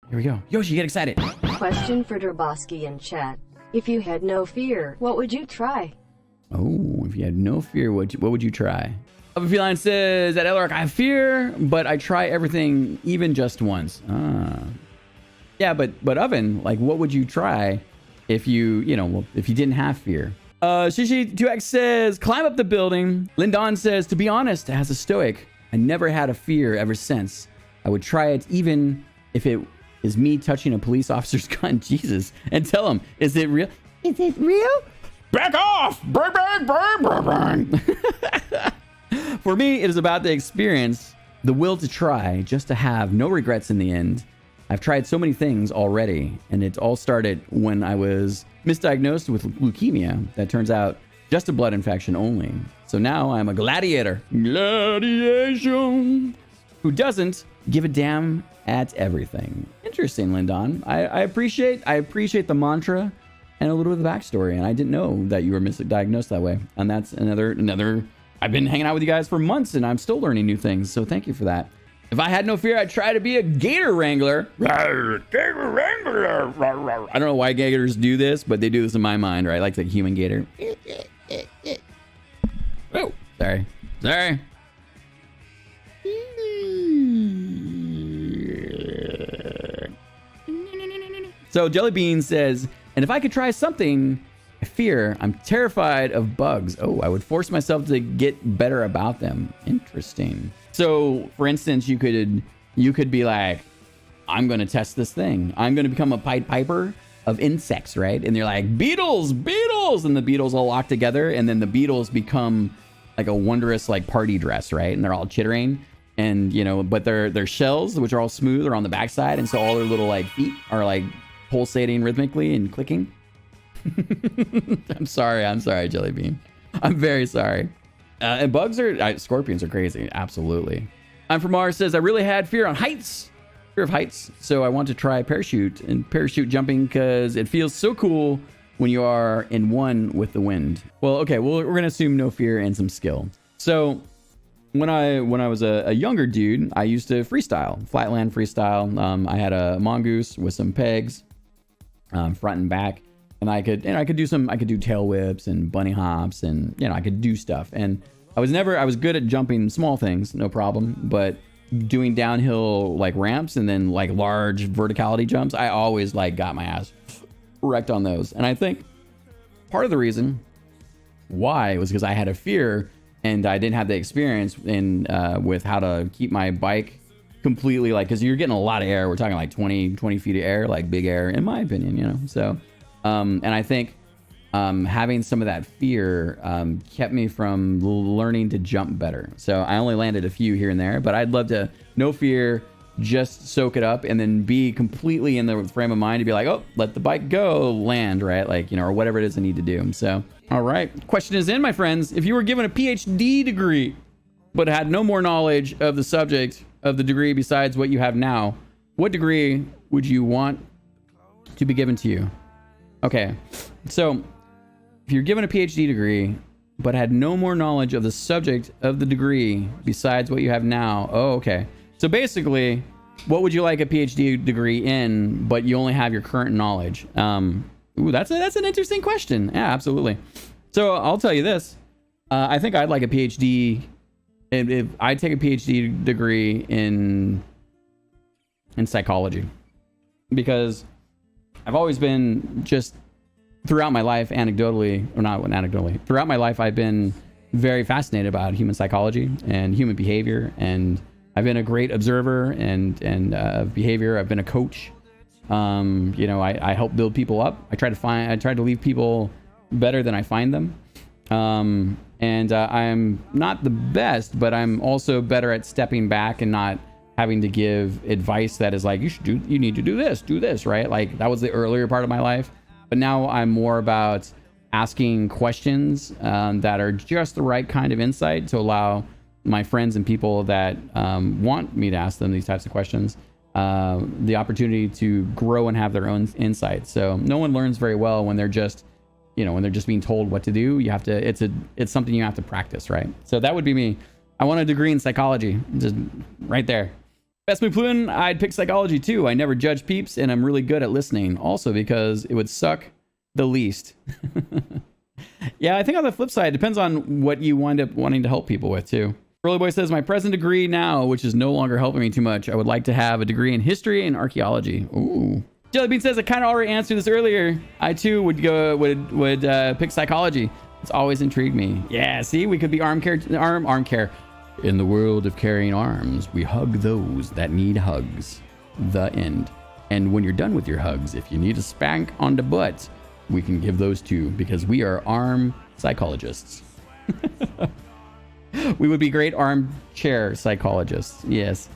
Here we go. Yoshi, get excited. Question for DrBossKey in chat. If you had no fear, what would you try? Oh, if you had no fear, what would you try? Upper Feline says, at Elric, I have fear, but I try everything even just once. Yeah, but Oven, like, what would you try if you didn't have fear? Shishi2X says, climb up the building. Lindon says, to be honest, as a stoic, I never had a fear ever since. I would try it even if it is me touching a police officer's gun. Jesus. And tell him, is it real? Is it real? Back off! Bang, bang, bang, bang, bang. For me, it is about the experience, the will to try, just to have no regrets in the end. I've tried so many things already, and it all started when I was misdiagnosed with leukemia. That turns out just a blood infection only. So now I'm a gladiator. Gladiation. Who doesn't give a damn at everything. Interesting, Lindon. I appreciate the mantra and a little bit of the backstory, and I didn't know that you were misdiagnosed that way. And that's another. I've been hanging out with you guys for months, and I'm still learning new things. So thank you for that. If I had no fear, I'd try to be a gator wrangler. Gator wrangler. I don't know why gators do this, but they do this in my mind, right? Like the human gator. Oh, sorry. So Jellybean says, and if I could try something, I fear I'm terrified of bugs. Oh, I would force myself to get better about them. Interesting. So, for instance, you could be like, I'm going to test this thing. I'm going to become a Pied Piper of insects, right? And you're like, beetles, and the beetles all lock together, and then the beetles become like a wondrous like party dress, right? And they're all chittering, and but their shells, which are all smooth, are on the backside, and so all their little like feet are like pulsating rhythmically and clicking. I'm sorry, Jellybean. I'm very sorry. And bugs scorpions are crazy. Absolutely. I'm from Mars says, I really had fear of heights, so I want to try parachute jumping because it feels so cool when you are in one with the wind. Well, okay, we're gonna assume no fear and some skill. So when I was a younger dude, I used to freestyle, flatland freestyle. I had a mongoose with some pegs, front and back. And I could do tail whips and bunny hops, and I could do stuff. And I was good at jumping small things, no problem. But doing downhill like ramps and then like large verticality jumps, I always like got my ass wrecked on those. And I think part of the reason why was because I had a fear and I didn't have the experience in with how to keep my bike completely like, because you're getting a lot of air. We're talking like 20 feet of air, like big air, in my opinion, so. And I think having some of that fear kept me from learning to jump better. So I only landed a few here and there, but I'd love to, no fear, just soak it up and then be completely in the frame of mind to be like, oh, let the bike go, land, right? Like, or whatever it is I need to do. So, all right. Question is in, my friends. If you were given a PhD degree, but had no more knowledge of the subject of the degree besides what you have now, what degree would you want to be given to you? Okay, so if you're given a PhD degree, but had no more knowledge of the subject of the degree besides what you have now. Oh, okay. So basically, what would you like a PhD degree in, but you only have your current knowledge? Ooh, that's an interesting question. Yeah, absolutely. So I'll tell you this. I think I'd like a PhD. If I'd take a PhD degree in psychology, because I've always been just throughout my life, throughout my life, I've been very fascinated about human psychology and human behavior. And I've been a great observer and behavior. I've been a coach. I help build people up. I try to leave people better than I find them. I'm not the best, but I'm also better at stepping back and not having to give advice that is like, you need to do this, right? Like that was the earlier part of my life. But now I'm more about asking questions that are just the right kind of insight to allow my friends and people that want me to ask them these types of questions the opportunity to grow and have their own insights. So no one learns very well when they're just, when they're just being told what to do. You have to, it's something you have to practice, right? So that would be me. I want a degree in psychology, just right there. Best Mooploon, I'd pick psychology too. I never judge peeps, and I'm really good at listening. Also because it would suck the least. Yeah, I think on the flip side, it depends on what you wind up wanting to help people with too. Rolly Boy says, my present degree now, which is no longer helping me too much, I would like to have a degree in history and archaeology. Ooh. Jellybean says, I kind of already answered this earlier. I too would pick psychology. It's always intrigued me. Yeah, see, we could be arm care. In the world of carrying arms, we hug those that need hugs. The end. And when you're done with your hugs, if you need a spank on the butt, we can give those too, because we are arm psychologists. We would be great armchair psychologists. Yes.